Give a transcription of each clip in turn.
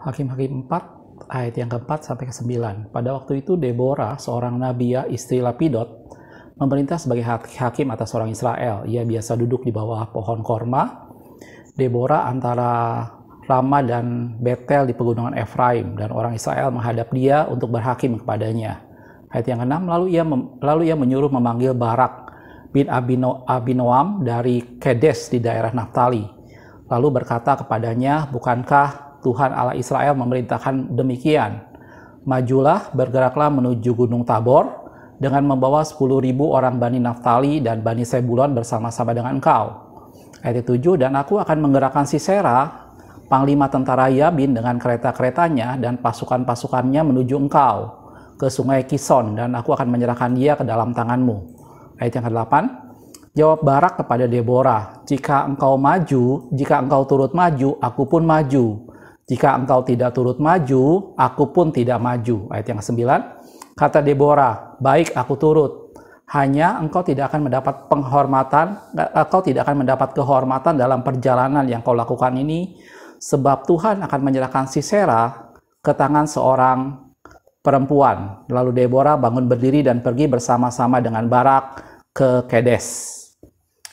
Hakim-Hakim 4 ayat yang keempat sampai ke-9. Pada waktu itu Deborah, seorang nabiah istri Lapidot, memerintah sebagai hakim atas orang Israel. Ia biasa duduk di bawah pohon korma. Deborah antara Rama dan Betel di pegunungan Efraim, dan orang Israel menghadap dia untuk berhakim kepadanya. Ayat yang ke-6, lalu ia menyuruh memanggil Barak bin Abinoam dari Kedes di daerah Naftali. Lalu berkata kepadanya, bukankah Tuhan Allah Israel memerintahkan demikian? Majulah, bergeraklah menuju Gunung Tabor dengan membawa 10.000 orang Bani Naftali dan Bani Sebulon bersama-sama dengan engkau. Ayat 7, dan aku akan menggerakkan Sisera, panglima tentara Yabin dengan kereta-keretanya dan pasukan-pasukannya menuju engkau ke sungai Kison, dan aku akan menyerahkan dia ke dalam tanganmu. Ayat yang ke-8, jawab Barak kepada Deborah, jika engkau turut maju, aku pun maju. Jika engkau tidak turut maju, aku pun tidak maju. Ayat yang ke-9, kata Deborah, baik, aku turut. Hanya engkau tidak akan mendapat kehormatan dalam perjalanan yang kau lakukan ini, sebab Tuhan akan menyerahkan Sisera ke tangan seorang perempuan. Lalu Deborah bangun berdiri dan pergi bersama-sama dengan Barak ke Kedes.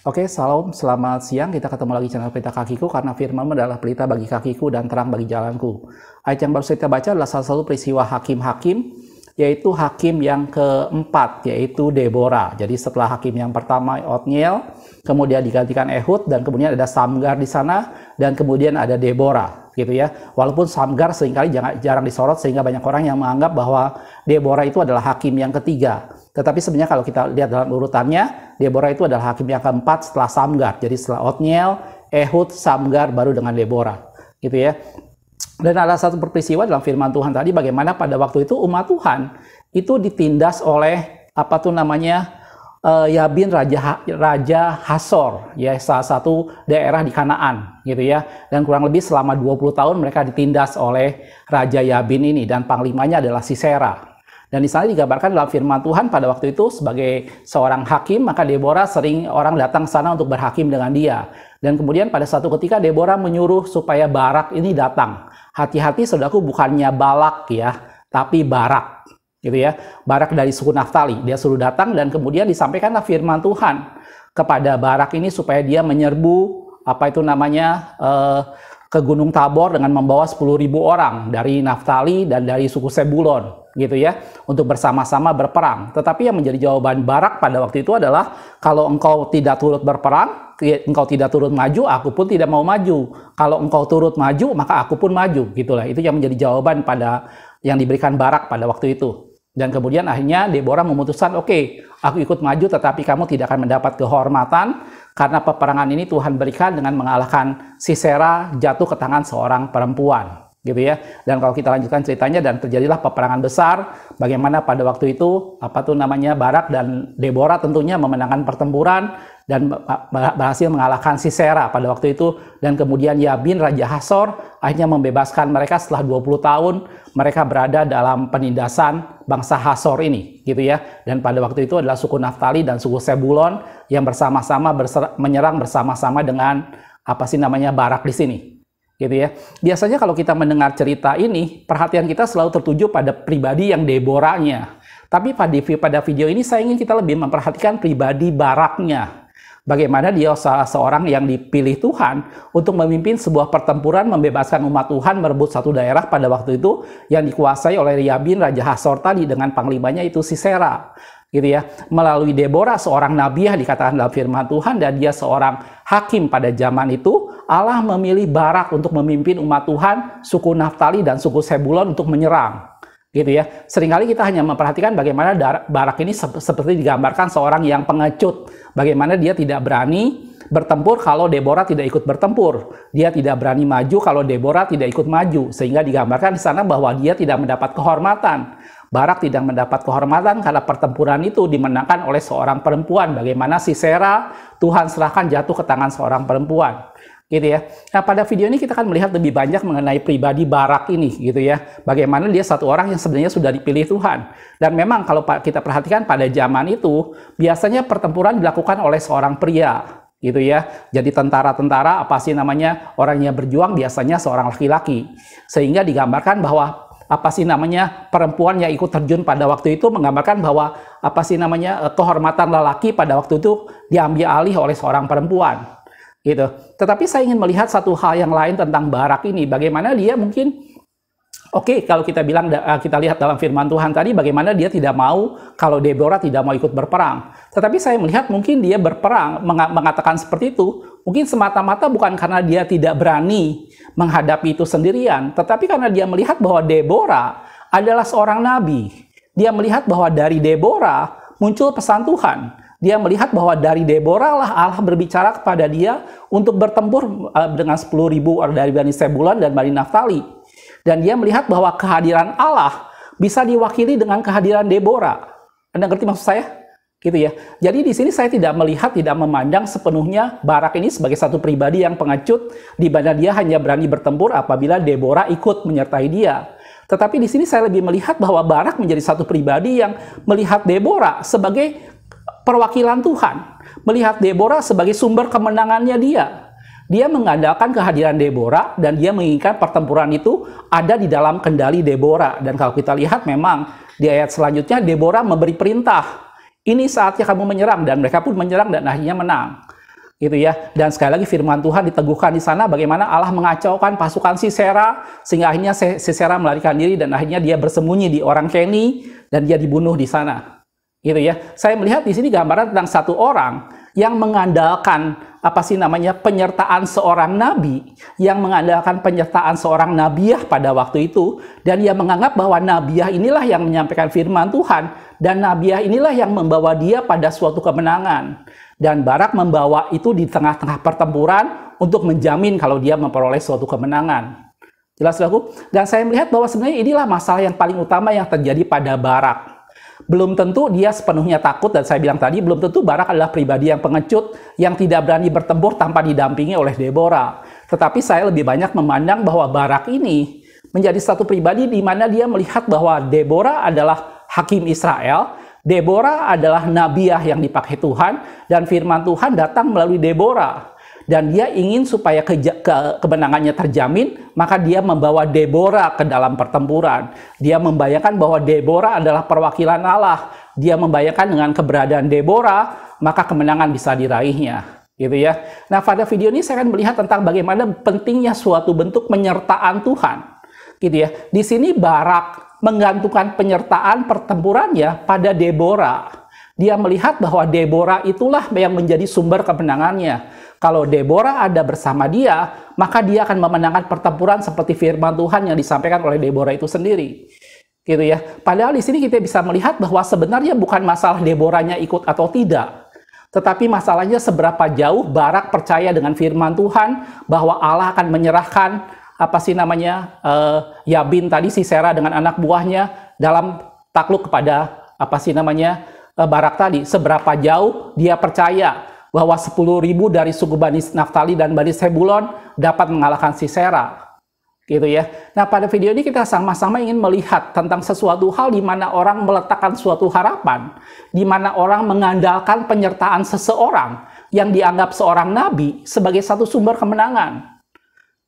Oke, salam, selamat siang. Kita ketemu lagi channel Pelita Kakiku, karena firman adalah pelita bagi kakiku dan terang bagi jalanku. Ayat yang baru kita baca adalah salah satu peristiwa hakim-hakim, yaitu hakim yang keempat, yaitu Deborah. Jadi setelah hakim yang pertama Otniel, kemudian digantikan Ehud, dan kemudian ada Samgar di sana, dan kemudian ada Deborah, gitu ya. Walaupun Samgar seringkali jarang disorot, sehingga banyak orang yang menganggap bahwa Deborah itu adalah hakim yang ketiga. Tetapi sebenarnya kalau kita lihat dalam urutannya, Deborah itu adalah hakim yang keempat setelah Samgar. Jadi setelah Otniel, Ehud, Samgar, baru dengan Deborah, gitu ya. Dan ada satu peristiwa dalam firman Tuhan tadi, bagaimana pada waktu itu umat Tuhan itu ditindas oleh Yabin Raja Hasor, ya, salah satu daerah di Kanaan, gitu ya. Dan kurang lebih selama 20 tahun mereka ditindas oleh Raja Yabin ini, dan panglimanya adalah Sisera. Dan di sana digambarkan dalam firman Tuhan pada waktu itu sebagai seorang hakim, maka Deborah sering orang datang ke sana untuk berhakim dengan dia. Dan kemudian pada satu ketika Deborah menyuruh supaya Barak ini datang. Hati-hati saudaraku, bukannya Balak ya, tapi Barak, gitu ya. Barak dari suku Naftali. Dia suruh datang, dan kemudian disampaikanlah firman Tuhan kepada Barak ini supaya dia menyerbu ke Gunung Tabor dengan membawa 10.000 orang dari Naftali dan dari suku Sebulon, gitu ya, untuk bersama-sama berperang. Tetapi yang menjadi jawaban Barak pada waktu itu adalah, kalau engkau tidak turut berperang, engkau tidak turut maju, aku pun tidak mau maju. Kalau engkau turut maju, maka aku pun maju, gitulah. Itu yang menjadi jawaban yang diberikan Barak pada waktu itu. Dan kemudian akhirnya Deborah memutuskan, oke, aku ikut maju, tetapi kamu tidak akan mendapat kehormatan, karena peperangan ini Tuhan berikan dengan mengalahkan Sisera jatuh ke tangan seorang perempuan, gitu ya. Dan kalau kita lanjutkan ceritanya, dan terjadilah peperangan besar, bagaimana pada waktu itu Barak dan Deborah tentunya memenangkan pertempuran dan berhasil mengalahkan Sisera pada waktu itu. Dan kemudian Yabin Raja Hasor akhirnya membebaskan mereka setelah 20 tahun mereka berada dalam penindasan bangsa Hasor ini, gitu ya. Dan pada waktu itu adalah suku Naftali dan suku Sebulon yang bersama-sama menyerang bersama-sama dengan Barak di sini, gitu ya. Biasanya kalau kita mendengar cerita ini, perhatian kita selalu tertuju pada pribadi yang Deborahnya. Tapi pada video ini saya ingin kita lebih memperhatikan pribadi Baraknya. Bagaimana dia salah seorang yang dipilih Tuhan untuk memimpin sebuah pertempuran membebaskan umat Tuhan merebut satu daerah pada waktu itu yang dikuasai oleh Yabin Raja Hasor tadi dengan panglimanya itu Sisera, gitu ya. Melalui Deborah, seorang nabiah dikatakan dalam firman Tuhan, dan dia seorang hakim pada zaman itu, Allah memilih Barak untuk memimpin umat Tuhan, suku Naftali dan suku Sebulon untuk menyerang, gitu ya. Seringkali kita hanya memperhatikan bagaimana Barak ini seperti digambarkan seorang yang pengecut, bagaimana dia tidak berani bertempur kalau Deborah tidak ikut bertempur, dia tidak berani maju kalau Deborah tidak ikut maju, sehingga digambarkan di sana bahwa dia tidak mendapat kehormatan. Barak tidak mendapat kehormatan karena pertempuran itu dimenangkan oleh seorang perempuan, bagaimana Sisera Tuhan serahkan jatuh ke tangan seorang perempuan, gitu ya. Nah, pada video ini kita akan melihat lebih banyak mengenai pribadi Barak ini, gitu ya. Bagaimana dia satu orang yang sebenarnya sudah dipilih Tuhan. Dan memang kalau kita perhatikan pada zaman itu, biasanya pertempuran dilakukan oleh seorang pria. gitu ya. Jadi tentara-tentara apa sih namanya, orang yang berjuang biasanya seorang laki-laki, sehingga digambarkan bahwa apa sih namanya, perempuan yang ikut terjun pada waktu itu menggambarkan bahwa apa sih namanya, kehormatan lelaki pada waktu itu diambil alih oleh seorang perempuan gitu. Tetapi saya ingin melihat satu hal yang lain tentang Barak ini, bagaimana dia mungkin oke, kalau kita bilang, kita lihat dalam firman Tuhan tadi bagaimana dia tidak mau kalau Deborah tidak mau ikut berperang. Tetapi saya melihat mungkin dia berperang, mengatakan seperti itu, mungkin semata-mata bukan karena dia tidak berani menghadapi itu sendirian, tetapi karena dia melihat bahwa Deborah adalah seorang nabi. Dia melihat bahwa dari Deborah muncul pesan Tuhan. Dia melihat bahwa dari Deborah lah Allah berbicara kepada dia untuk bertempur dengan 10.000 orang dari Bani Zebulon dan Bani Naftali. Dan dia melihat bahwa kehadiran Allah bisa diwakili dengan kehadiran Deborah. Anda ngerti maksud saya? Gitu ya. Jadi di sini saya tidak melihat, tidak memandang sepenuhnya Barak ini sebagai satu pribadi yang pengecut, di mana dia hanya berani bertempur apabila Deborah ikut menyertai dia. Tetapi di sini saya lebih melihat bahwa Barak menjadi satu pribadi yang melihat Deborah sebagai perwakilan Tuhan. Melihat Deborah sebagai sumber kemenangannya dia. Dia mengandalkan kehadiran Deborah dan dia menginginkan pertempuran itu ada di dalam kendali Deborah. Dan kalau kita lihat memang di ayat selanjutnya Deborah memberi perintah. Ini saatnya kamu menyerang, dan mereka pun menyerang dan akhirnya menang. Gitu ya. Dan sekali lagi firman Tuhan diteguhkan di sana bagaimana Allah mengacaukan pasukan Sisera sehingga akhirnya Sisera melarikan diri dan akhirnya dia bersembunyi di orang Keni dan dia dibunuh di sana. Gitu ya. Saya melihat di sini gambaran tentang satu orang yang mengandalkan apa sih namanya, penyertaan seorang nabi, yang mengandalkan penyertaan seorang nabiah pada waktu itu, dan dia menganggap bahwa nabiah inilah yang menyampaikan firman Tuhan, dan nabiah inilah yang membawa dia pada suatu kemenangan. Dan Barak membawa itu di tengah-tengah pertempuran untuk menjamin kalau dia memperoleh suatu kemenangan. Jelas, saudaraku? Dan saya melihat bahwa sebenarnya inilah masalah yang paling utama yang terjadi pada Barak. Belum tentu dia sepenuhnya takut, dan saya bilang tadi, belum tentu Barak adalah pribadi yang pengecut, yang tidak berani bertempur tanpa didampingi oleh Deborah. Tetapi saya lebih banyak memandang bahwa Barak ini menjadi satu pribadi di mana dia melihat bahwa Deborah adalah hakim Israel, Deborah adalah nabiah yang dipakai Tuhan, dan firman Tuhan datang melalui Deborah. Dan dia ingin supaya kemenangannya terjamin, maka dia membawa Deborah ke dalam pertempuran. Dia membayangkan bahwa Deborah adalah perwakilan Allah. Dia membayangkan dengan keberadaan Deborah, maka kemenangan bisa diraihnya. Gitu ya. Nah, pada video ini saya akan melihat tentang bagaimana pentingnya suatu bentuk penyertaan Tuhan. Gitu ya. Di sini Barak menggantungkan penyertaan pertempurannya pada Deborah. Dia melihat bahwa Deborah itulah yang menjadi sumber kemenangannya. Kalau Deborah ada bersama dia, maka dia akan memenangkan pertempuran seperti firman Tuhan yang disampaikan oleh Deborah itu sendiri. Gitu ya. Padahal di sini kita bisa melihat bahwa sebenarnya bukan masalah Deborahnya ikut atau tidak. Tetapi masalahnya seberapa jauh Barak percaya dengan firman Tuhan bahwa Allah akan menyerahkan apa sih namanya, Yabin tadi, Sisera dengan anak buahnya dalam takluk kepada apa sih namanya, Barak tadi. Seberapa jauh dia percaya bahwa 10.000 dari suku Bani Naftali dan Bani Zebulon dapat mengalahkan Sisera. Gitu ya. Nah, pada video ini kita sama-sama ingin melihat tentang sesuatu hal di mana orang meletakkan suatu harapan, di mana orang mengandalkan penyertaan seseorang yang dianggap seorang nabi sebagai satu sumber kemenangan.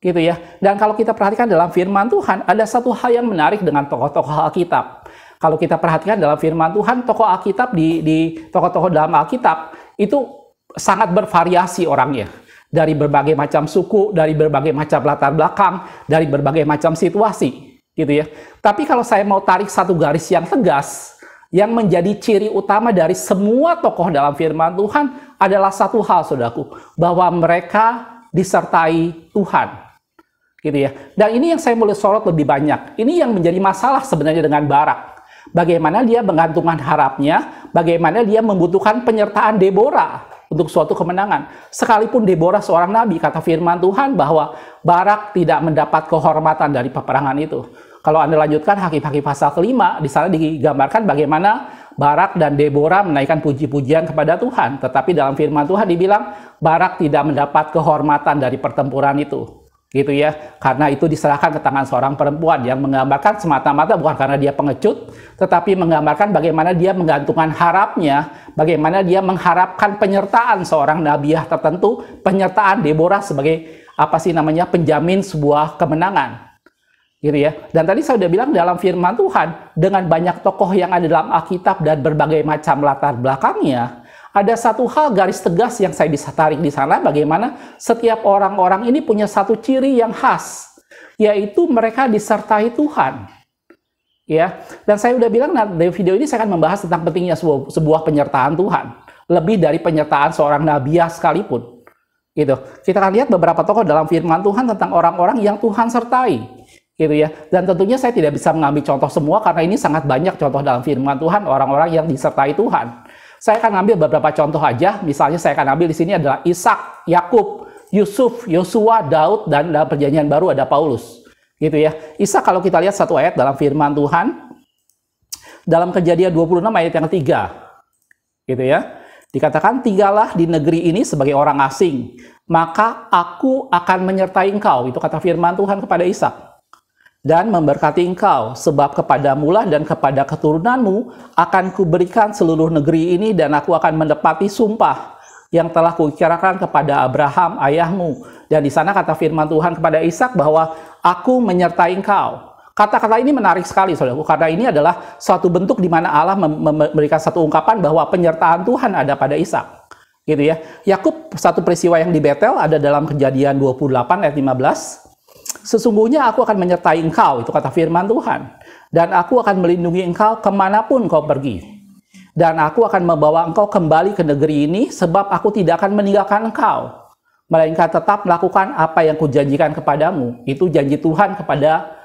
Gitu ya. Dan kalau kita perhatikan dalam firman Tuhan, ada satu hal yang menarik dengan tokoh-tokoh Alkitab. Kalau kita perhatikan dalam firman Tuhan, tokoh Alkitab di tokoh-tokoh dalam Alkitab itu sangat bervariasi orangnya. Dari berbagai macam suku, dari berbagai macam latar belakang, dari berbagai macam situasi. Gitu ya. Tapi kalau saya mau tarik satu garis yang tegas, yang menjadi ciri utama dari semua tokoh dalam firman Tuhan adalah satu hal, saudaraku, bahwa mereka disertai Tuhan. Gitu ya. Dan ini yang saya mulai sorot lebih banyak. Ini yang menjadi masalah sebenarnya dengan Barak. Bagaimana dia menggantungkan harapnya, bagaimana dia membutuhkan penyertaan Deborah untuk suatu kemenangan. Sekalipun Deborah seorang nabi, kata firman Tuhan bahwa Barak tidak mendapat kehormatan dari peperangan itu. Kalau Anda lanjutkan Hakim-Hakim pasal ke-5, di sana digambarkan bagaimana Barak dan Deborah menaikkan puji-pujian kepada Tuhan. Tetapi dalam firman Tuhan dibilang Barak tidak mendapat kehormatan dari pertempuran itu. gitu ya, karena itu diserahkan ke tangan seorang perempuan, yang menggambarkan semata-mata bukan karena dia pengecut, tetapi menggambarkan bagaimana dia menggantungkan harapnya, bagaimana dia mengharapkan penyertaan seorang nabiah tertentu, penyertaan Deborah sebagai penjamin sebuah kemenangan, gitu ya. Dan tadi saya sudah bilang dalam firman Tuhan, dengan banyak tokoh yang ada dalam Alkitab dan berbagai macam latar belakangnya, ada satu hal garis tegas yang saya bisa tarik di sana, bagaimana setiap orang-orang ini punya satu ciri yang khas, yaitu mereka disertai Tuhan. Ya, dan saya udah bilang dari video ini saya akan membahas tentang pentingnya sebuah penyertaan Tuhan, lebih dari penyertaan seorang nabiah sekalipun. Gitu. Kita akan lihat beberapa tokoh dalam firman Tuhan tentang orang-orang yang Tuhan sertai. Gitu ya. Dan tentunya saya tidak bisa mengambil contoh semua karena ini sangat banyak contoh dalam firman Tuhan orang-orang yang disertai Tuhan. Saya akan ambil beberapa contoh aja. Misalnya saya akan ambil di sini adalah Ishak, Yakub, Yusuf, Yosua, Daud, dan dalam Perjanjian Baru ada Paulus. Gitu ya. Ishak kalau kita lihat satu ayat dalam firman Tuhan dalam Kejadian 26 ayat yang ketiga. Gitu ya. Dikatakan, tinggallah di negeri ini sebagai orang asing, maka aku akan menyertai engkau. Itu kata firman Tuhan kepada Ishak. Dan memberkati engkau, sebab kepadamulah dan kepada keturunanmu akan kuberikan seluruh negeri ini, dan aku akan menepati sumpah yang telah kuikirkan kepada Abraham ayahmu. Dan di sana kata firman Tuhan kepada Ishak bahwa aku menyertai engkau. Kata-kata ini menarik sekali, saudaraku, karena ini adalah suatu bentuk di mana Allah memberikan satu ungkapan bahwa penyertaan Tuhan ada pada Ishak. Gitu ya. Yakub, satu peristiwa yang di Betel ada dalam Kejadian 28 ayat 15. Sesungguhnya aku akan menyertai engkau, itu kata firman Tuhan. Dan aku akan melindungi engkau kemanapun kau pergi. Dan aku akan membawa engkau kembali ke negeri ini, sebab aku tidak akan meninggalkan engkau, melainkan tetap melakukan apa yang kujanjikan kepadamu. Itu janji Tuhan kepada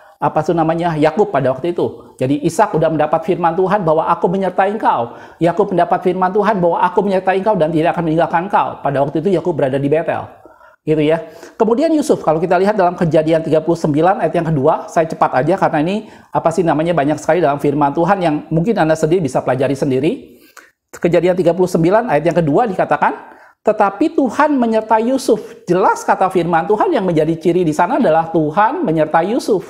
Yakub pada waktu itu. Jadi Ishak sudah mendapat firman Tuhan bahwa aku menyertai engkau. Yakub mendapat firman Tuhan bahwa aku menyertai engkau dan tidak akan meninggalkan engkau. Pada waktu itu Yakub berada di Betel. Gitu ya. Kemudian Yusuf, kalau kita lihat dalam Kejadian 39 ayat yang kedua, saya cepat aja karena ini banyak sekali dalam firman Tuhan yang mungkin Anda sendiri bisa pelajari sendiri. Kejadian 39 ayat yang kedua dikatakan, tetapi Tuhan menyertai Yusuf. Jelas kata firman Tuhan yang menjadi ciri di sana adalah Tuhan menyertai Yusuf.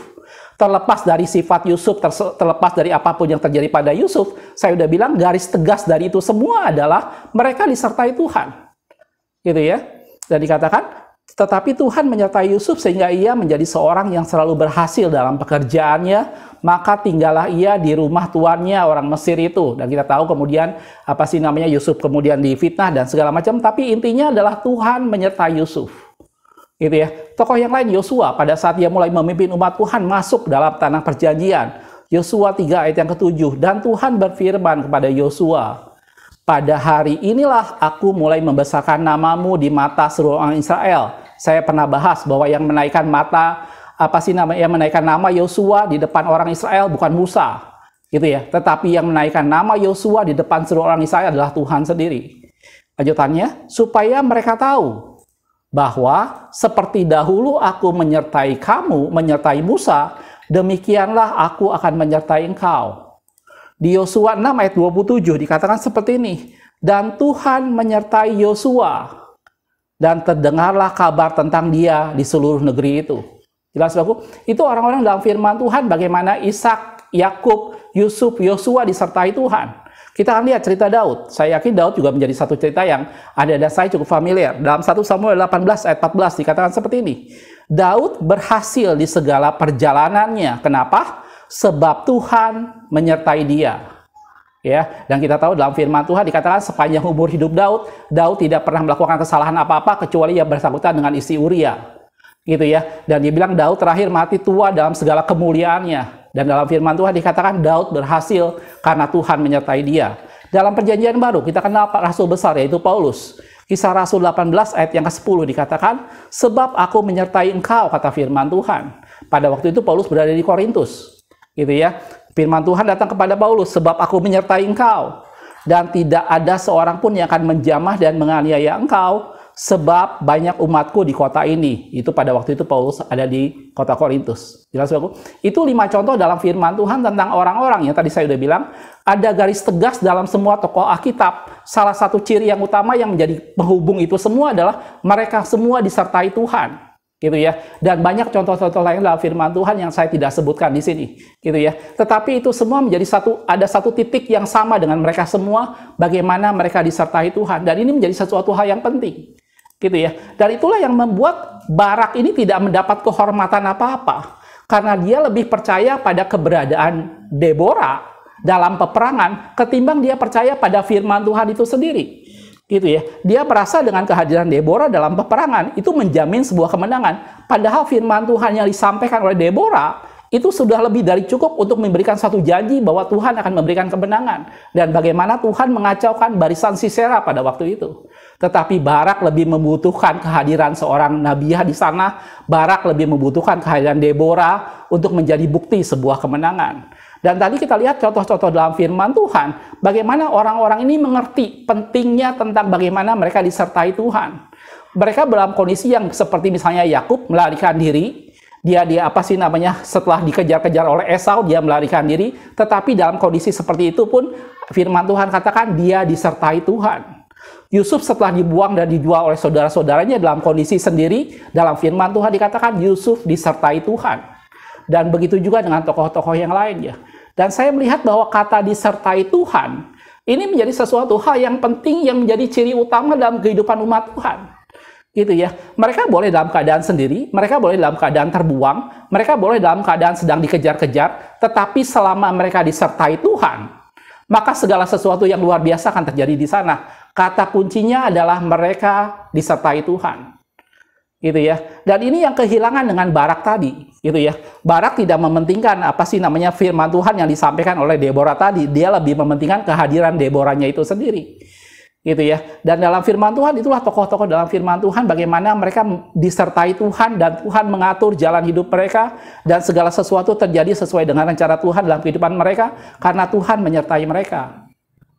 Terlepas dari sifat Yusuf, terlepas dari apapun yang terjadi pada Yusuf, saya udah bilang garis tegas dari itu semua adalah mereka disertai Tuhan. Gitu ya. Dan dikatakan, tetapi Tuhan menyertai Yusuf sehingga ia menjadi seorang yang selalu berhasil dalam pekerjaannya, maka tinggallah ia di rumah tuannya orang Mesir itu. Dan kita tahu kemudian Yusuf kemudian difitnah dan segala macam, tapi intinya adalah Tuhan menyertai Yusuf. Gitu ya. Tokoh yang lain Yosua, pada saat dia mulai memimpin umat Tuhan masuk dalam tanah perjanjian. Yosua 3 ayat yang ke-7, dan Tuhan berfirman kepada Yosua, pada hari inilah aku mulai membesarkan namamu di mata seluruh orang Israel. Saya pernah bahas bahwa yang menaikkan nama Yosua di depan orang Israel bukan Musa, gitu ya. Tetapi yang menaikkan nama Yosua di depan seluruh orang Israel adalah Tuhan sendiri. Lanjutannya, supaya mereka tahu bahwa seperti dahulu aku menyertai kamu, menyertai Musa, demikianlah aku akan menyertai engkau. Di Yosua 6 ayat 27 dikatakan seperti ini. Dan Tuhan menyertai Yosua. Dan terdengarlah kabar tentang dia di seluruh negeri itu. Jelas aku? Itu orang-orang dalam firman Tuhan bagaimana Ishak, Yakub, Yusuf, Yosua disertai Tuhan. Kita akan lihat cerita Daud. Saya yakin Daud juga menjadi satu cerita yang ada dan saya cukup familiar. Dalam 1 Samuel 18 ayat 14 dikatakan seperti ini. Daud berhasil di segala perjalanannya. Kenapa? Sebab Tuhan menyertai dia. Ya, dan kita tahu dalam firman Tuhan dikatakan sepanjang umur hidup Daud tidak pernah melakukan kesalahan apa-apa kecuali yang bersangkutan dengan istri Uria. Gitu ya. Dan dia bilang Daud terakhir mati tua dalam segala kemuliaannya. Dan dalam firman Tuhan dikatakan Daud berhasil karena Tuhan menyertai dia. Dalam Perjanjian Baru kita kenal Pak Rasul besar yaitu Paulus. Kisah Rasul 18 ayat yang ke-10 dikatakan, sebab aku menyertai engkau, kata firman Tuhan. Pada waktu itu Paulus berada di Korintus. Gitu ya. Firman Tuhan datang kepada Paulus, sebab aku menyertai engkau dan tidak ada seorang pun yang akan menjamah dan menganiaya engkau, sebab banyak umatku di kota ini. Itu pada waktu itu Paulus ada di kota Korintus. Jelas aku? Itu 5 contoh dalam firman Tuhan tentang orang-orang yang tadi saya sudah bilang ada garis tegas dalam semua tokoh Alkitab. Salah satu ciri yang utama yang menjadi penghubung itu semua adalah mereka semua disertai Tuhan. gitu ya. Dan banyak contoh-contoh lain dalam firman Tuhan yang saya tidak sebutkan di sini, gitu ya. Tetapi itu semua menjadi ada satu titik yang sama dengan mereka semua, bagaimana mereka disertai Tuhan. Dan ini menjadi sesuatu hal yang penting, gitu ya. Dan itulah yang membuat Barak ini tidak mendapat kehormatan apa-apa, karena dia lebih percaya pada keberadaan Deborah dalam peperangan ketimbang dia percaya pada firman Tuhan itu sendiri. Gitu ya. Dia merasa dengan kehadiran Deborah dalam peperangan itu menjamin sebuah kemenangan. Padahal firman Tuhan yang disampaikan oleh Deborah itu sudah lebih dari cukup untuk memberikan satu janji bahwa Tuhan akan memberikan kemenangan. Dan bagaimana Tuhan mengacaukan barisan Sisera pada waktu itu. Tetapi Barak lebih membutuhkan kehadiran seorang nabiah di sana. Barak lebih membutuhkan kehadiran Deborah untuk menjadi bukti sebuah kemenangan. Dan tadi kita lihat contoh-contoh dalam firman Tuhan, bagaimana orang-orang ini mengerti pentingnya tentang bagaimana mereka disertai Tuhan. Mereka dalam kondisi yang seperti misalnya Yakub melarikan diri, dia setelah dikejar-kejar oleh Esau, dia melarikan diri, tetapi dalam kondisi seperti itu pun firman Tuhan katakan dia disertai Tuhan. Yusuf setelah dibuang dan dijual oleh saudara-saudaranya dalam kondisi sendiri, dalam firman Tuhan dikatakan Yusuf disertai Tuhan. Dan begitu juga dengan tokoh-tokoh yang lain ya. Dan saya melihat bahwa kata disertai Tuhan ini menjadi sesuatu hal yang penting yang menjadi ciri utama dalam kehidupan umat Tuhan. Gitu ya. Mereka boleh dalam keadaan sendiri, mereka boleh dalam keadaan terbuang, mereka boleh dalam keadaan sedang dikejar-kejar, tetapi selama mereka disertai Tuhan, maka segala sesuatu yang luar biasa akan terjadi di sana. Kata kuncinya adalah mereka disertai Tuhan. Gitu ya. Dan ini yang kehilangan dengan Barak tadi, gitu ya. Barak tidak mementingkan firman Tuhan yang disampaikan oleh Deborah tadi. Dia lebih mementingkan kehadiran Deborahnya itu sendiri. Gitu ya. Dan dalam firman Tuhan itulah tokoh-tokoh dalam firman Tuhan bagaimana mereka disertai Tuhan dan Tuhan mengatur jalan hidup mereka dan segala sesuatu terjadi sesuai dengan rencana Tuhan dalam kehidupan mereka karena Tuhan menyertai mereka.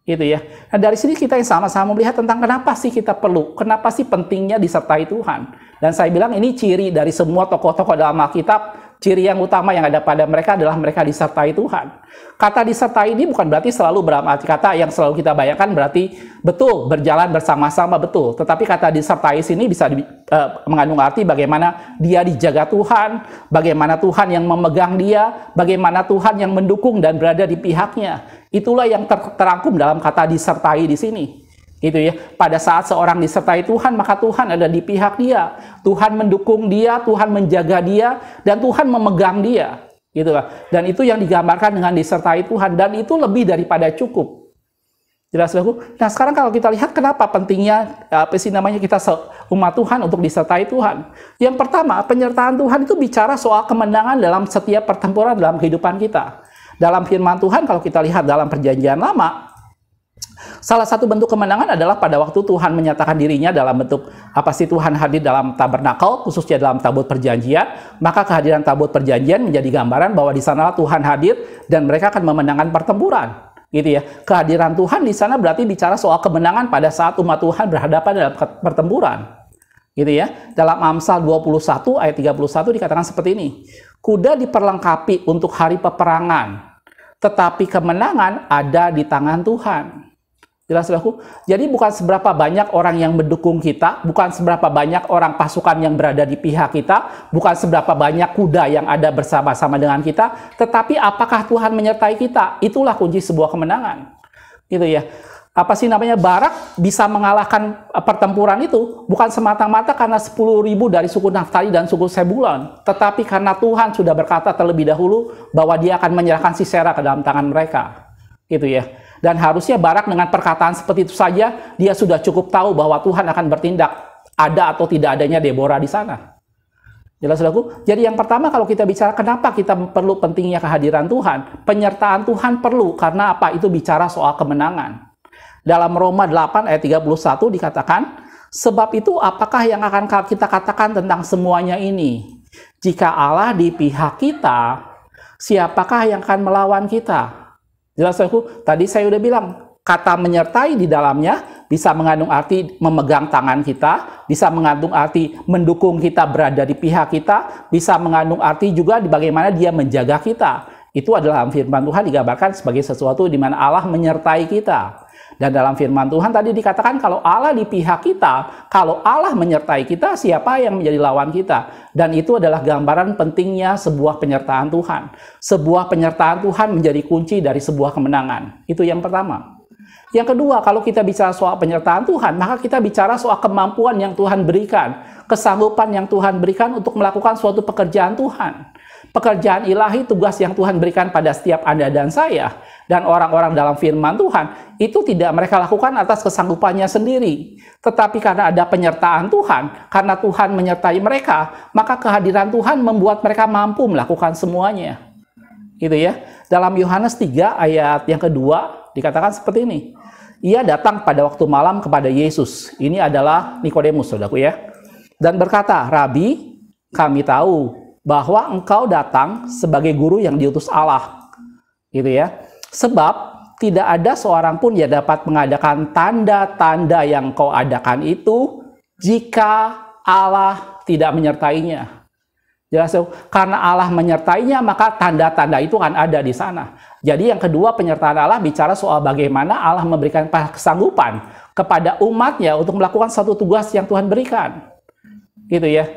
Gitu ya. Nah, dari sini kita yang sama-sama melihat tentang kenapa sih kita kenapa sih pentingnya disertai Tuhan. Dan saya bilang ini ciri dari semua tokoh-tokoh dalam Alkitab, ciri yang utama yang ada pada mereka adalah mereka disertai Tuhan. Kata disertai ini bukan berarti selalu berarti kata yang selalu kita bayangkan berarti betul berjalan bersama-sama betul. Tetapi kata disertai sini bisa mengandung arti bagaimana dia dijaga Tuhan, bagaimana Tuhan yang memegang dia, bagaimana Tuhan yang mendukung dan berada di pihaknya. Itulah yang terangkum dalam kata disertai di sini. Gitu ya. Pada saat seorang disertai Tuhan, maka Tuhan ada di pihak dia. Tuhan mendukung dia, Tuhan menjaga dia, dan Tuhan memegang dia. Gitu lah. Dan itu yang digambarkan dengan disertai Tuhan, dan itu lebih daripada cukup. Jelas, Saudaraku? Nah, sekarang kalau kita lihat kenapa pentingnya kita umat Tuhan untuk disertai Tuhan. Yang pertama, penyertaan Tuhan itu bicara soal kemenangan dalam setiap pertempuran dalam kehidupan kita. Dalam firman Tuhan, kalau kita lihat dalam Perjanjian Lama, salah satu bentuk kemenangan adalah pada waktu Tuhan menyatakan dirinya dalam bentuk Tuhan hadir dalam tabernakel, khususnya dalam tabut perjanjian, maka kehadiran tabut perjanjian menjadi gambaran bahwa di sanalah Tuhan hadir dan mereka akan memenangkan pertempuran. Gitu ya. Kehadiran Tuhan di sana berarti bicara soal kemenangan pada saat umat Tuhan berhadapan dalam pertempuran. Gitu ya. Dalam Amsal 21 ayat 31 dikatakan seperti ini. Kuda diperlengkapi untuk hari peperangan, tetapi kemenangan ada di tangan Tuhan. Jelas, Saudaraku? Jadi bukan seberapa banyak orang yang mendukung kita, bukan seberapa banyak orang pasukan yang berada di pihak kita, bukan seberapa banyak kuda yang ada bersama-sama dengan kita, tetapi apakah Tuhan menyertai kita? Itulah kunci sebuah kemenangan. Gitu ya. Barak bisa mengalahkan pertempuran itu bukan semata-mata karena 10.000 dari suku Naftali dan suku Sebulon, tetapi karena Tuhan sudah berkata terlebih dahulu bahwa dia akan menyerahkan Sisera ke dalam tangan mereka. Gitu ya. Dan harusnya Barak dengan perkataan seperti itu saja, dia sudah cukup tahu bahwa Tuhan akan bertindak, ada atau tidak adanya Deborah di sana. Jelas, Saudaraku? Jadi yang pertama kalau kita bicara kenapa kita perlu pentingnya kehadiran Tuhan, penyertaan Tuhan perlu, karena apa? Itu bicara soal kemenangan. Dalam Roma 8 ayat 31 dikatakan, sebab itu apakah yang akan kita katakan tentang semuanya ini? Jika Allah di pihak kita, siapakah yang akan melawan kita? Jelas, Saudaraku? Tadi saya udah bilang, kata menyertai di dalamnya bisa mengandung arti memegang tangan kita, bisa mengandung arti mendukung kita berada di pihak kita, bisa mengandung arti juga di bagaimana dia menjaga kita. Itu adalah firman Tuhan digambarkan sebagai sesuatu di mana Allah menyertai kita. Dan dalam firman Tuhan tadi dikatakan kalau Allah di pihak kita, kalau Allah menyertai kita, siapa yang menjadi lawan kita? Dan itu adalah gambaran pentingnya sebuah penyertaan Tuhan. Sebuah penyertaan Tuhan menjadi kunci dari sebuah kemenangan. Itu yang pertama. Yang kedua, kalau kita bicara soal penyertaan Tuhan, maka kita bicara soal kemampuan yang Tuhan berikan, kesanggupan yang Tuhan berikan untuk melakukan suatu pekerjaan Tuhan. Pekerjaan ilahi, tugas yang Tuhan berikan pada setiap Anda dan saya, dan orang-orang dalam firman Tuhan, itu tidak mereka lakukan atas kesanggupannya sendiri. Tetapi karena ada penyertaan Tuhan, karena Tuhan menyertai mereka, maka kehadiran Tuhan membuat mereka mampu melakukan semuanya. Gitu ya. Dalam Yohanes 3 ayat yang kedua, dikatakan seperti ini. Ia datang pada waktu malam kepada Yesus. Ini adalah Nikodemus, saudaraku ya. Dan berkata, Rabi, kami tahu bahwa engkau datang sebagai guru yang diutus Allah. Gitu ya. Sebab tidak ada seorang pun yang dapat mengadakan tanda-tanda yang kau adakan itu jika Allah tidak menyertainya. Jelas, karena Allah menyertainya, maka tanda-tanda itu akan ada di sana. Jadi yang kedua, penyertaan Allah bicara soal bagaimana Allah memberikan kesanggupan kepada umatnya untuk melakukan satu tugas yang Tuhan berikan. Gitu ya.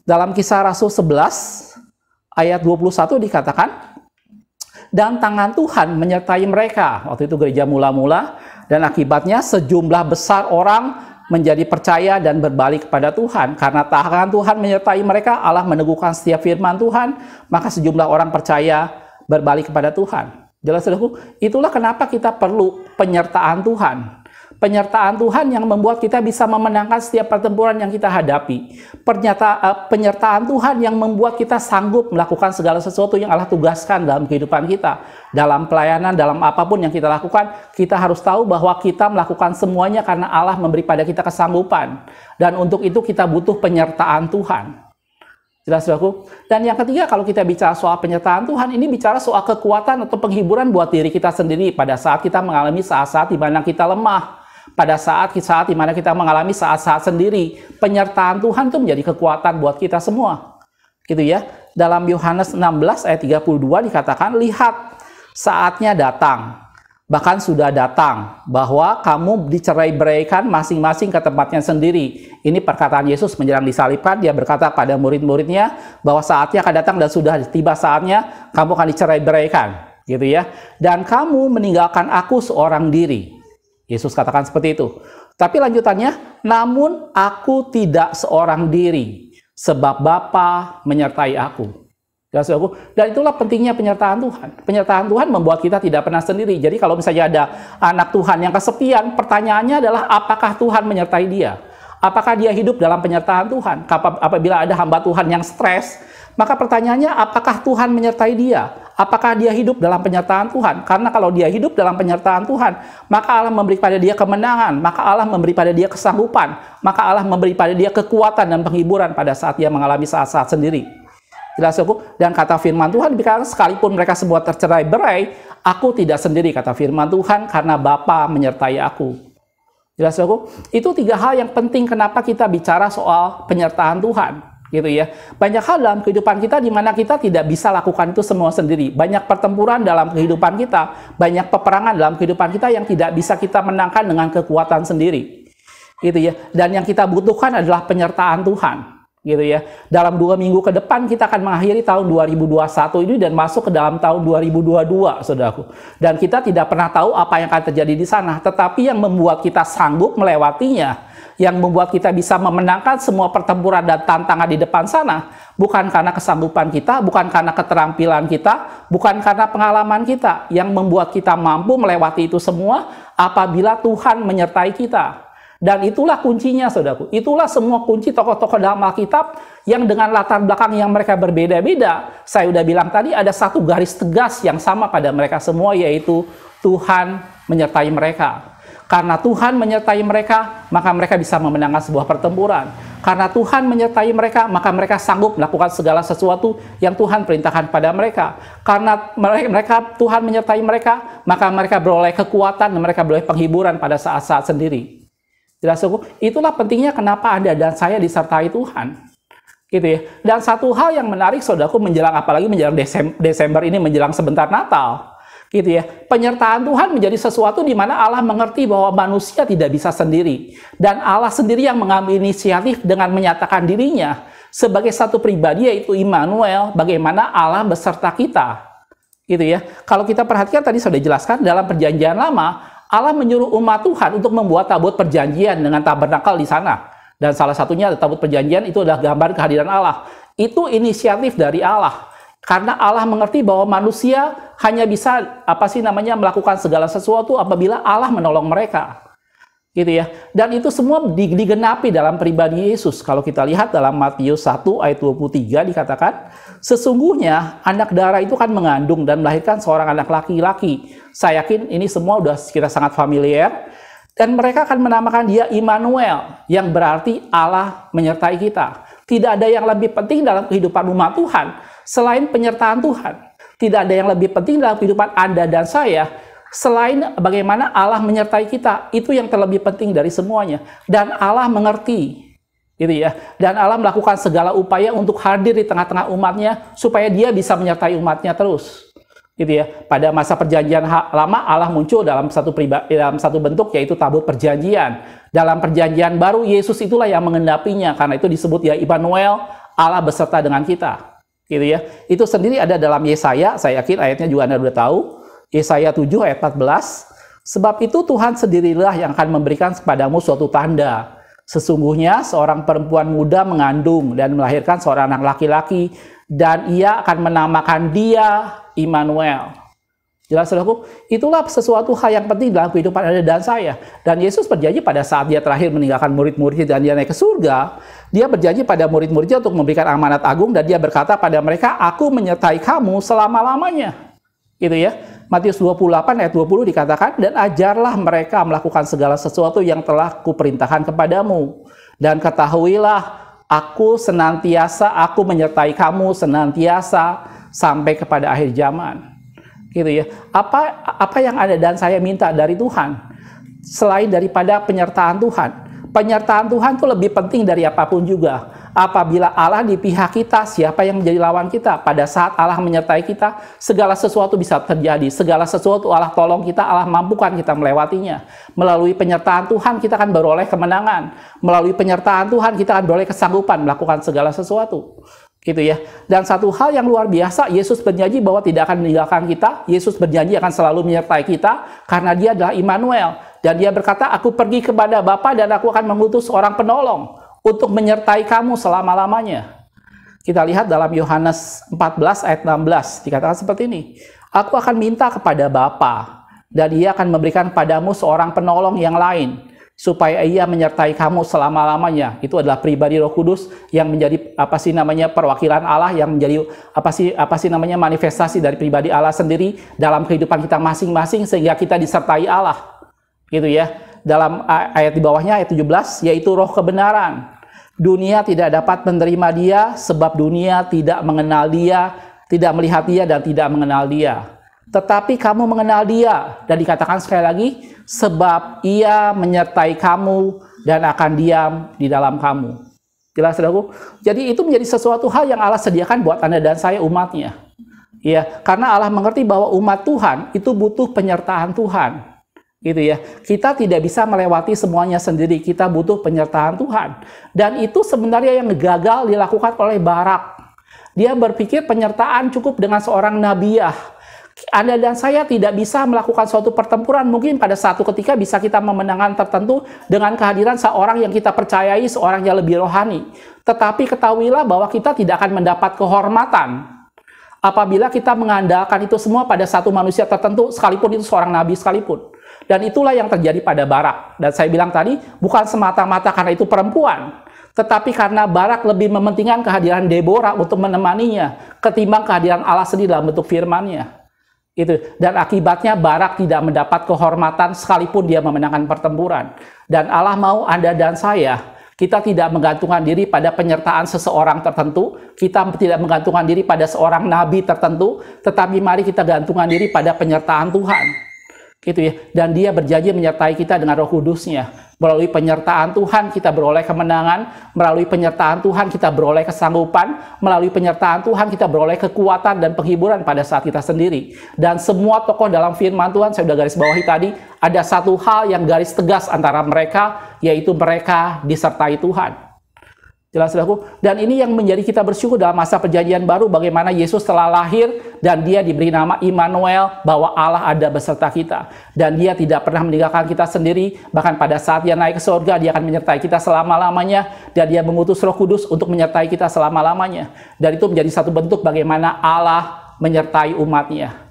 Dalam Kisah Rasul 11 ayat 21 dikatakan, dan tangan Tuhan menyertai mereka. Waktu itu gereja mula-mula, dan akibatnya sejumlah besar orang menjadi percaya dan berbalik kepada Tuhan. Karena tangan Tuhan menyertai mereka, Allah meneguhkan setiap firman Tuhan, maka sejumlah orang percaya berbalik kepada Tuhan. Jelas, saudaraku, itulah kenapa kita perlu penyertaan Tuhan. Penyertaan Tuhan yang membuat kita bisa memenangkan setiap pertempuran yang kita hadapi. Penyertaan Tuhan yang membuat kita sanggup melakukan segala sesuatu yang Allah tugaskan dalam kehidupan kita. Dalam pelayanan, dalam apapun yang kita lakukan, kita harus tahu bahwa kita melakukan semuanya karena Allah memberi pada kita kesanggupan. Dan untuk itu kita butuh penyertaan Tuhan. Jelas, saudaraku? Dan yang ketiga, kalau kita bicara soal penyertaan Tuhan, ini bicara soal kekuatan atau penghiburan buat diri kita sendiri pada saat kita mengalami saat-saat di mana kita lemah. Pada saat di mana kita mengalami saat-saat sendiri, penyertaan Tuhan itu menjadi kekuatan buat kita semua. Gitu ya. Dalam Yohanes 16 ayat 32 dikatakan, lihat saatnya datang, bahkan sudah datang, bahwa kamu dicerai-beraikan masing-masing ke tempatnya sendiri. Ini perkataan Yesus menjelang disalibkan. Dia berkata pada murid-muridnya bahwa saatnya akan datang dan sudah tiba saatnya kamu akan dicerai-beraikan. Gitu ya. Dan kamu meninggalkan aku seorang diri. Yesus katakan seperti itu. Tapi lanjutannya, namun aku tidak seorang diri, sebab Bapa menyertai aku. Dan itulah pentingnya penyertaan Tuhan. Penyertaan Tuhan membuat kita tidak pernah sendiri. Jadi kalau misalnya ada anak Tuhan yang kesepian, pertanyaannya adalah apakah Tuhan menyertai dia? Apakah dia hidup dalam penyertaan Tuhan? Apabila ada hamba Tuhan yang stres, maka pertanyaannya apakah Tuhan menyertai dia? Apakah dia hidup dalam penyertaan Tuhan? Karena kalau dia hidup dalam penyertaan Tuhan, maka Allah memberi pada dia kemenangan, maka Allah memberi pada dia kesanggupan, maka Allah memberi pada dia kekuatan dan penghiburan pada saat dia mengalami saat-saat sendiri. Jelas, saudaraku? Dan kata firman Tuhan, sekalipun mereka semua tercerai-berai, aku tidak sendiri, kata firman Tuhan, karena Bapa menyertai aku. Jelas, saudaraku? Itu tiga hal yang penting kenapa kita bicara soal penyertaan Tuhan. Gitu ya. Banyak hal dalam kehidupan kita di mana kita tidak bisa lakukan itu semua sendiri. Banyak pertempuran dalam kehidupan kita, banyak peperangan dalam kehidupan kita yang tidak bisa kita menangkan dengan kekuatan sendiri. Gitu ya. Dan yang kita butuhkan adalah penyertaan Tuhan. Gitu ya. Dalam 2 minggu ke depan kita akan mengakhiri tahun 2021 ini dan masuk ke dalam tahun 2022, saudaraku. Dan kita tidak pernah tahu apa yang akan terjadi di sana, tetapi yang membuat kita sanggup melewatinya, yang membuat kita bisa memenangkan semua pertempuran dan tantangan di depan sana, bukan karena kesanggupan kita, bukan karena keterampilan kita, bukan karena pengalaman kita. Yang membuat kita mampu melewati itu semua apabila Tuhan menyertai kita. Dan itulah kuncinya, saudaraku. Itulah semua kunci tokoh-tokoh dalam Alkitab yang dengan latar belakang yang mereka berbeda-beda. Saya udah bilang tadi ada satu garis tegas yang sama pada mereka semua, yaitu Tuhan menyertai mereka. Karena Tuhan menyertai mereka, maka mereka bisa memenangkan sebuah pertempuran. Karena Tuhan menyertai mereka, maka mereka sanggup melakukan segala sesuatu yang Tuhan perintahkan pada mereka. Karena Tuhan menyertai mereka, maka mereka beroleh kekuatan dan mereka beroleh penghiburan pada saat-saat sendiri. Jelas, itulah pentingnya kenapa Anda dan saya disertai Tuhan. Gitu ya. Dan satu hal yang menarik, saudaraku, apalagi menjelang Desember ini, menjelang sebentar Natal. Gitu ya. Penyertaan Tuhan menjadi sesuatu di mana Allah mengerti bahwa manusia tidak bisa sendiri. Dan Allah sendiri yang mengambil inisiatif dengan menyatakan dirinya sebagai satu pribadi, yaitu Immanuel, bagaimana Allah beserta kita. Gitu ya. Kalau kita perhatikan tadi sudah dijelaskan dalam Perjanjian Lama, Allah menyuruh umat Tuhan untuk membuat tabut perjanjian dengan tabernakel di sana. Dan salah satunya tabut perjanjian itu adalah gambar kehadiran Allah. Itu inisiatif dari Allah. Karena Allah mengerti bahwa manusia hanya bisa melakukan segala sesuatu apabila Allah menolong mereka. Gitu ya. Dan itu semua digenapi dalam pribadi Yesus. Kalau kita lihat dalam Matius 1 ayat 23 dikatakan, sesungguhnya anak darah itu kan mengandung dan melahirkan seorang anak laki-laki. Saya yakin ini semua sudah kita sangat familiar. Dan mereka akan menamakan dia Immanuel, yang berarti Allah menyertai kita. Tidak ada yang lebih penting dalam kehidupan umat Tuhan selain penyertaan Tuhan. Tidak ada yang lebih penting dalam kehidupan Anda dan saya selain bagaimana Allah menyertai kita. Itu yang terlebih penting dari semuanya. Dan Allah mengerti, gitu ya. Dan Allah melakukan segala upaya untuk hadir di tengah-tengah umatnya supaya dia bisa menyertai umatnya terus. Gitu ya. Pada masa Perjanjian Lama Allah muncul dalam satu bentuk, yaitu tabut perjanjian. Dalam Perjanjian Baru Yesus itulah yang mengendapinya, karena itu disebut ya Immanuel, Allah beserta dengan kita. Gitu ya. Itu sendiri ada dalam Yesaya, saya yakin ayatnya juga Anda sudah tahu. Yesaya 7 ayat 14. Sebab itu Tuhan sendirilah yang akan memberikan kepadamu suatu tanda. Sesungguhnya seorang perempuan muda mengandung dan melahirkan seorang anak laki-laki, dan ia akan menamakan dia Immanuel. Jelas, saudaraku? Itulah sesuatu hal yang penting dalam kehidupan Anda dan saya. Dan Yesus berjanji pada saat dia terakhir meninggalkan murid-muridnya dan dia naik ke surga, dia berjanji pada murid-muridnya untuk memberikan amanat agung, dan dia berkata pada mereka, aku menyertai kamu selama-lamanya. Gitu ya. Matius 28 ayat 20 dikatakan, dan ajarlah mereka melakukan segala sesuatu yang telah kuperintahkan kepadamu. Dan ketahuilah, aku menyertai kamu senantiasa sampai kepada akhir zaman. Gitu ya. Apa yang Anda dan saya minta dari Tuhan selain daripada penyertaan Tuhan? Penyertaan Tuhan itu lebih penting dari apapun juga. Apabila Allah di pihak kita, siapa yang menjadi lawan kita? Pada saat Allah menyertai kita, segala sesuatu bisa terjadi. Segala sesuatu Allah tolong kita, Allah mampukan kita melewatinya. Melalui penyertaan Tuhan kita akan beroleh kemenangan. Melalui penyertaan Tuhan kita akan beroleh kesanggupan melakukan segala sesuatu. Gitu ya. Dan satu hal yang luar biasa, Yesus berjanji bahwa tidak akan meninggalkan kita. Yesus berjanji akan selalu menyertai kita karena dia adalah Immanuel. Dan dia berkata, aku pergi kepada Bapa dan aku akan mengutus seorang penolong untuk menyertai kamu selama-lamanya. Kita lihat dalam Yohanes 14 ayat 16 dikatakan seperti ini. Aku akan minta kepada Bapa dan Ia akan memberikan padamu seorang penolong yang lain supaya Ia menyertai kamu selama-lamanya. Itu adalah pribadi Roh Kudus yang menjadi perwakilan Allah, yang menjadi manifestasi dari pribadi Allah sendiri dalam kehidupan kita masing-masing sehingga kita disertai Allah. Gitu ya. Dalam ayat di bawahnya, ayat 17, yaitu roh kebenaran. Dunia tidak dapat menerima dia, sebab dunia tidak mengenal dia, tidak melihat dia, dan tidak mengenal dia. Tetapi kamu mengenal dia, dan dikatakan sekali lagi, sebab ia menyertai kamu, dan akan diam di dalam kamu. Jelas, saudaraku? Jadi itu menjadi sesuatu hal yang Allah sediakan buat Anda dan saya umatnya. Ya, karena Allah mengerti bahwa umat Tuhan itu butuh penyertaan Tuhan. Gitu ya. Kita tidak bisa melewati semuanya sendiri. Kita butuh penyertaan Tuhan. Dan itu sebenarnya yang gagal dilakukan oleh Barak. Dia berpikir penyertaan cukup dengan seorang nabiah. Anda dan saya tidak bisa melakukan suatu pertempuran. Mungkin pada satu ketika bisa kita memenangkan tertentu dengan kehadiran seorang yang kita percayai, seorang yang lebih rohani. Tetapi ketahuilah bahwa kita tidak akan mendapat kehormatan apabila kita mengandalkan itu semua pada satu manusia tertentu, sekalipun itu seorang nabi sekalipun. Dan itulah yang terjadi pada Barak. Dan saya bilang tadi, bukan semata-mata karena itu perempuan, tetapi karena Barak lebih mementingkan kehadiran Deborah untuk menemaninya, ketimbang kehadiran Allah sendiri dalam bentuk firman-Nya. Itu. Dan akibatnya Barak tidak mendapat kehormatan sekalipun dia memenangkan pertempuran. Dan Allah mau Anda dan saya, kita tidak menggantungkan diri pada penyertaan seseorang tertentu, kita tidak menggantungkan diri pada seorang nabi tertentu, tetapi mari kita gantungkan diri pada penyertaan Tuhan. gitu ya. Dan dia berjanji menyertai kita dengan Roh Kudus-Nya. Melalui penyertaan Tuhan kita beroleh kemenangan, melalui penyertaan Tuhan kita beroleh kesanggupan, melalui penyertaan Tuhan kita beroleh kekuatan dan penghiburan pada saat kita sendiri. Dan semua tokoh dalam firman Tuhan, saya sudah garis bawahi tadi, ada satu hal yang garis tegas antara mereka, yaitu mereka disertai Tuhan. Jelas, saudaraku? Dan ini yang menjadi kita bersyukur dalam masa perjanjian baru, bagaimana Yesus telah lahir dan dia diberi nama Immanuel, bahwa Allah ada beserta kita. Dan dia tidak pernah meninggalkan kita sendiri, bahkan pada saat dia naik ke surga, dia akan menyertai kita selama-lamanya, dan dia mengutus Roh Kudus untuk menyertai kita selama-lamanya. Dan itu menjadi satu bentuk bagaimana Allah menyertai umatnya.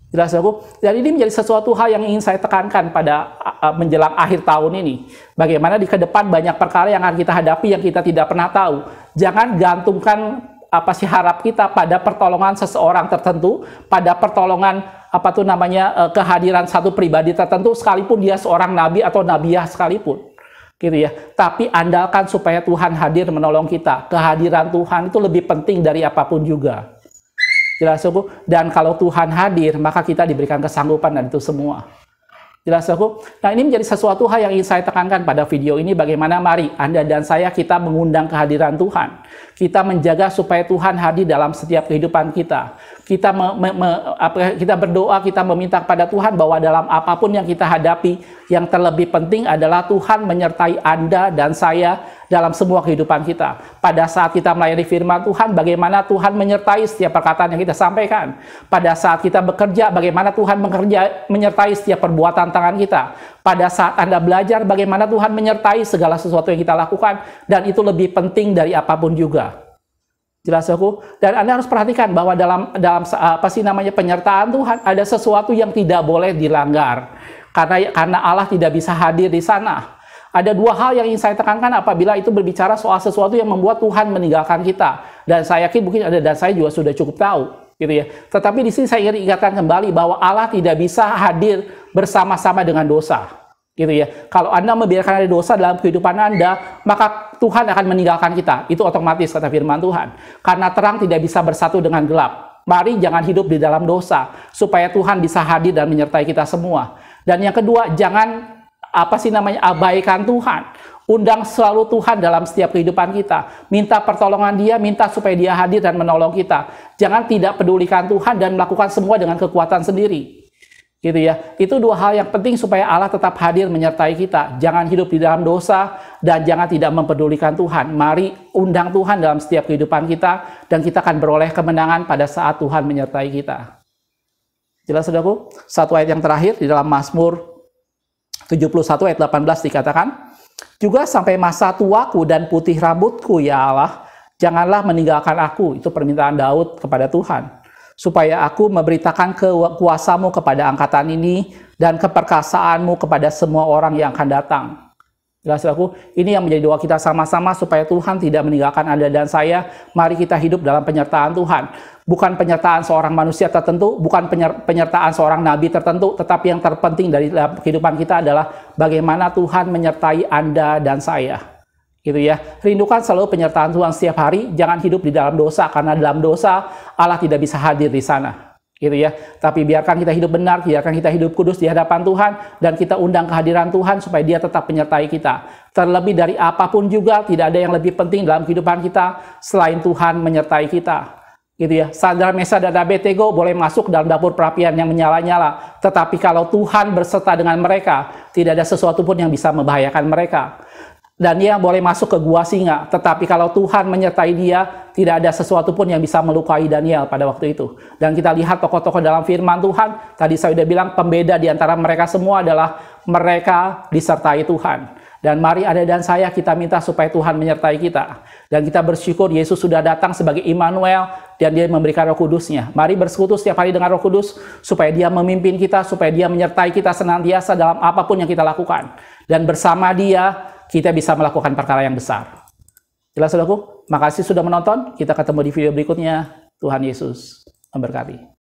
Jelas, saudaraku? Dan ini menjadi sesuatu hal yang ingin saya tekankan pada menjelang akhir tahun ini. Bagaimana di ke depan banyak perkara yang akan kita hadapi yang kita tidak pernah tahu. Jangan gantungkan harap kita pada pertolongan seseorang tertentu, pada pertolongan kehadiran satu pribadi tertentu, sekalipun dia seorang nabi atau nabiah sekalipun. Gitu ya. Tapi andalkan supaya Tuhan hadir menolong kita. Kehadiran Tuhan itu lebih penting dari apapun juga. Jelas, saudaraku? Dan kalau Tuhan hadir, maka kita diberikan kesanggupan dan itu semua. Jelas, saudaraku? Nah, ini menjadi sesuatu hal yang ingin saya tekankan pada video ini, bagaimana mari Anda dan saya kita mengundang kehadiran Tuhan. Kita menjaga supaya Tuhan hadir dalam setiap kehidupan kita. Kita kita berdoa, kita meminta kepada Tuhan bahwa dalam apapun yang kita hadapi, yang terlebih penting adalah Tuhan menyertai Anda dan saya dalam semua kehidupan kita. Pada saat kita melayani firman Tuhan, bagaimana Tuhan menyertai setiap perkataan yang kita sampaikan. Pada saat kita bekerja, bagaimana Tuhan menyertai setiap perbuatan tangan kita. Pada saat Anda belajar, bagaimana Tuhan menyertai segala sesuatu yang kita lakukan. Dan itu lebih penting dari apapun juga. Jelas, aku? Dan Anda harus perhatikan bahwa dalam penyertaan Tuhan ada sesuatu yang tidak boleh dilanggar. Karena Allah tidak bisa hadir di sana. Ada dua hal yang ingin saya tekankan apabila itu berbicara soal sesuatu yang membuat Tuhan meninggalkan kita. Dan saya yakin mungkin Anda dan saya juga sudah cukup tahu, gitu ya. Tetapi di sini saya ingin ingatkan kembali bahwa Allah tidak bisa hadir bersama-sama dengan dosa, gitu ya. Kalau Anda membiarkan ada dosa dalam kehidupan Anda, maka Tuhan akan meninggalkan kita. Itu otomatis kata firman Tuhan. Karena terang tidak bisa bersatu dengan gelap. Mari jangan hidup di dalam dosa supaya Tuhan bisa hadir dan menyertai kita semua. Dan yang kedua, jangan abaikan Tuhan. Undang selalu Tuhan dalam setiap kehidupan kita. Minta pertolongan Dia, minta supaya Dia hadir dan menolong kita. Jangan tidak pedulikan Tuhan dan melakukan semua dengan kekuatan sendiri. Gitu ya. Itu dua hal yang penting supaya Allah tetap hadir menyertai kita. Jangan hidup di dalam dosa dan jangan tidak mempedulikan Tuhan. Mari undang Tuhan dalam setiap kehidupan kita dan kita akan beroleh kemenangan pada saat Tuhan menyertai kita. Jelas, saudaraku? Satu ayat yang terakhir di dalam Mazmur 71 ayat 18 dikatakan, juga sampai masa tuaku dan putih rambutku, ya Allah, janganlah meninggalkan aku. Itu permintaan Daud kepada Tuhan. Supaya aku memberitakan kuasamu kepada angkatan ini dan keperkasaanmu kepada semua orang yang akan datang. Jelas, aku? Ini yang menjadi doa kita sama-sama supaya Tuhan tidak meninggalkan Anda dan saya. Mari kita hidup dalam penyertaan Tuhan. Bukan penyertaan seorang manusia tertentu, bukan penyertaan seorang nabi tertentu, tetapi yang terpenting dari kehidupan kita adalah bagaimana Tuhan menyertai Anda dan saya. Gitu ya. Rindukan selalu penyertaan Tuhan setiap hari, jangan hidup di dalam dosa, karena dalam dosa Allah tidak bisa hadir di sana. Gitu ya. Tapi biarkan kita hidup benar, biarkan kita hidup kudus di hadapan Tuhan, dan kita undang kehadiran Tuhan supaya Dia tetap menyertai kita. Terlebih dari apapun juga, tidak ada yang lebih penting dalam kehidupan kita selain Tuhan menyertai kita. Gitu ya. Sadrak, Mesak, dan Abednego boleh masuk dalam dapur perapian yang menyala-nyala, tetapi kalau Tuhan berserta dengan mereka, tidak ada sesuatu pun yang bisa membahayakan mereka. Dan dia boleh masuk ke gua singa, tetapi kalau Tuhan menyertai dia, tidak ada sesuatu pun yang bisa melukai Daniel pada waktu itu. Dan kita lihat tokoh-tokoh dalam firman Tuhan, tadi saya sudah bilang pembeda di antara mereka semua adalah mereka disertai Tuhan. Dan mari Anda dan saya kita minta supaya Tuhan menyertai kita. Dan kita bersyukur Yesus sudah datang sebagai Immanuel dan Dia memberikan Roh Kudus-Nya. Mari bersekutu setiap hari dengan Roh Kudus supaya Dia memimpin kita, supaya Dia menyertai kita senantiasa dalam apapun yang kita lakukan. Dan bersama Dia kita bisa melakukan perkara yang besar. Jelas, saudaraku? Makasih sudah menonton. Kita ketemu di video berikutnya. Tuhan Yesus memberkati.